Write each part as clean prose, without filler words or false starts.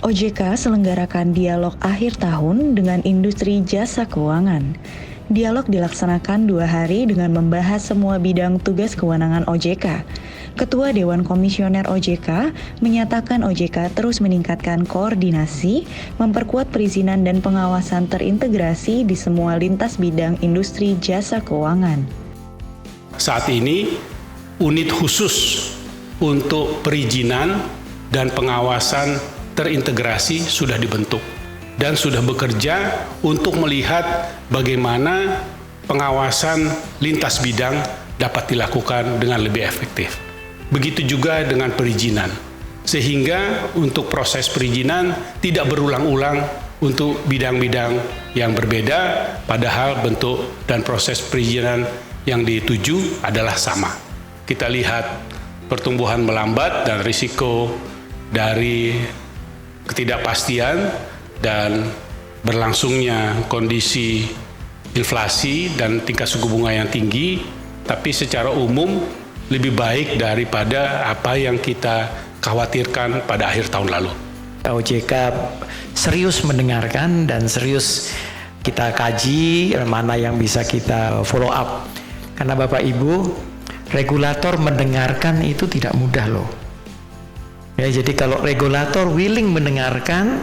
OJK selenggarakan dialog akhir tahun dengan industri jasa keuangan. Dialog dilaksanakan 2 hari dengan membahas semua bidang tugas kewenangan OJK. Ketua Dewan Komisioner OJK menyatakan OJK terus meningkatkan koordinasi, memperkuat perizinan dan pengawasan terintegrasi di semua lintas bidang industri jasa keuangan. Saat ini, unit khusus untuk perizinan dan pengawasan terintegrasi sudah dibentuk dan sudah bekerja untuk melihat bagaimana pengawasan lintas bidang dapat dilakukan dengan lebih efektif. Begitu juga dengan perizinan, sehingga untuk proses perizinan tidak berulang-ulang untuk bidang-bidang yang berbeda, padahal bentuk dan proses perizinan yang dituju adalah sama. Kita lihat pertumbuhan melambat dan risiko dari ketidakpastian dan berlangsungnya kondisi inflasi dan tingkat suku bunga yang tinggi, tapi secara umum lebih baik daripada apa yang kita khawatirkan pada akhir tahun lalu. OJK serius mendengarkan dan serius kita kaji mana yang bisa kita follow up. Karena Bapak Ibu, regulator mendengarkan itu tidak mudah loh. Ya, jadi kalau regulator willing mendengarkan,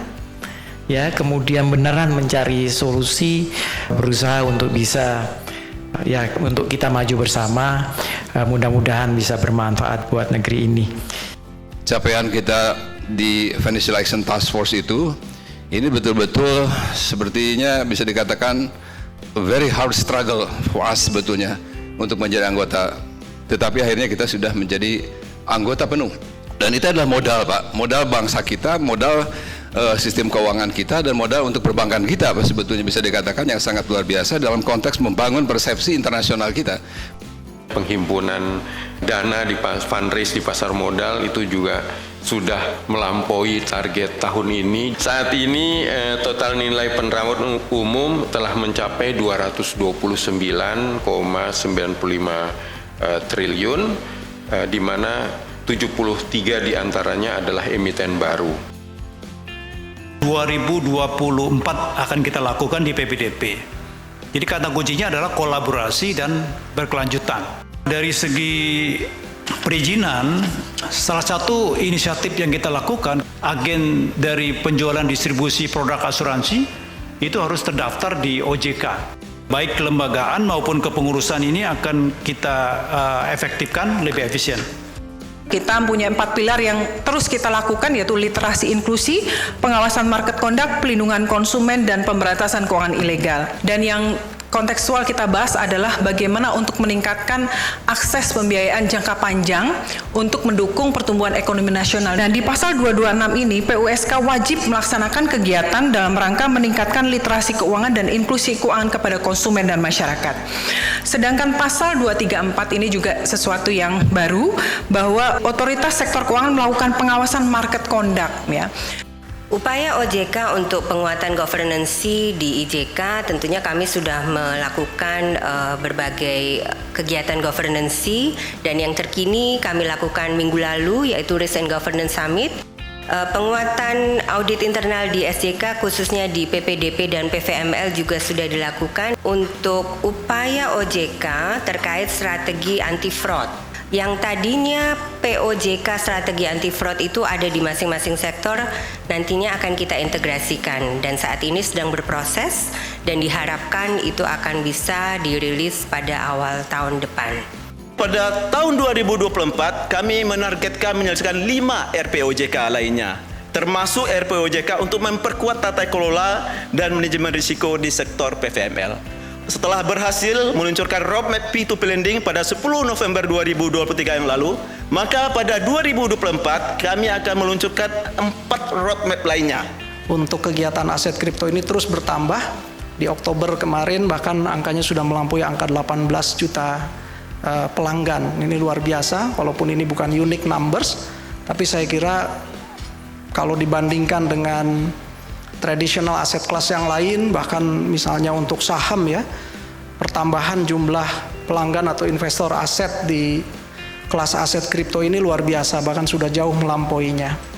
ya kemudian beneran mencari solusi, berusaha untuk bisa ya untuk kita maju bersama, mudah-mudahan bisa bermanfaat buat negeri ini. Capaian kita di Financial Action Task Force itu, ini betul-betul sepertinya bisa dikatakan very hard struggle for us sebetulnya untuk menjadi anggota. Tetapi akhirnya kita sudah menjadi anggota penuh. Dan itu adalah modal, Pak. Modal bangsa kita, modal sistem keuangan kita, dan modal untuk perbankan kita, Pak, sebetulnya bisa dikatakan yang sangat luar biasa dalam konteks membangun persepsi internasional kita. Penghimpunan dana di fundraise di pasar modal itu juga sudah melampaui target tahun ini. Saat ini total nilai penerapan umum telah mencapai 229,95 triliun, di mana 73 diantaranya adalah emiten baru. 2024 akan kita lakukan di PPDP. Jadi kata kuncinya adalah kolaborasi dan berkelanjutan. Dari segi perizinan, salah satu inisiatif yang kita lakukan, agen dari penjualan distribusi produk asuransi itu harus terdaftar di OJK. Baik kelembagaan maupun kepengurusan ini akan kita efektifkan lebih efisien. Kita punya 4 pilar yang terus kita lakukan, yaitu literasi inklusi, pengawasan market conduct, pelindungan konsumen, dan pemberantasan keuangan ilegal. Dan yang kontekstual kita bahas adalah bagaimana untuk meningkatkan akses pembiayaan jangka panjang untuk mendukung pertumbuhan ekonomi nasional. Dan di pasal 226 ini, PUSK wajib melaksanakan kegiatan dalam rangka meningkatkan literasi keuangan dan inklusi keuangan kepada konsumen dan masyarakat. Sedangkan pasal 234 ini juga sesuatu yang baru, bahwa otoritas sektor keuangan melakukan pengawasan market conduct, ya. Upaya OJK untuk penguatan governancy di IJK, tentunya kami sudah melakukan berbagai kegiatan governancy, dan yang terkini kami lakukan minggu lalu yaitu Risk and Governance Summit. Penguatan audit internal di SJK khususnya di PPDP dan PVML juga sudah dilakukan untuk upaya OJK terkait strategi anti fraud. Yang tadinya POJK strategi anti fraud itu ada di masing-masing sektor, nantinya akan kita integrasikan, dan saat ini sedang berproses dan diharapkan itu akan bisa dirilis pada awal tahun depan. Pada tahun 2024 kami menargetkan menyelesaikan 5 RPOJK lainnya, termasuk RPOJK untuk memperkuat tata kelola dan manajemen risiko di sektor PVML. Setelah berhasil meluncurkan roadmap P2P lending pada 10 November 2023 yang lalu, maka pada 2024 kami akan meluncurkan 4 roadmap lainnya. Untuk kegiatan aset kripto ini terus bertambah. Di Oktober kemarin bahkan angkanya sudah melampaui angka 18 juta pelanggan. Ini luar biasa, walaupun ini bukan unique numbers, tapi saya kira kalau dibandingkan dengan tradisional aset kelas yang lain, bahkan misalnya untuk saham ya, pertambahan jumlah pelanggan atau investor aset di kelas aset kripto ini luar biasa, bahkan sudah jauh melampauinya.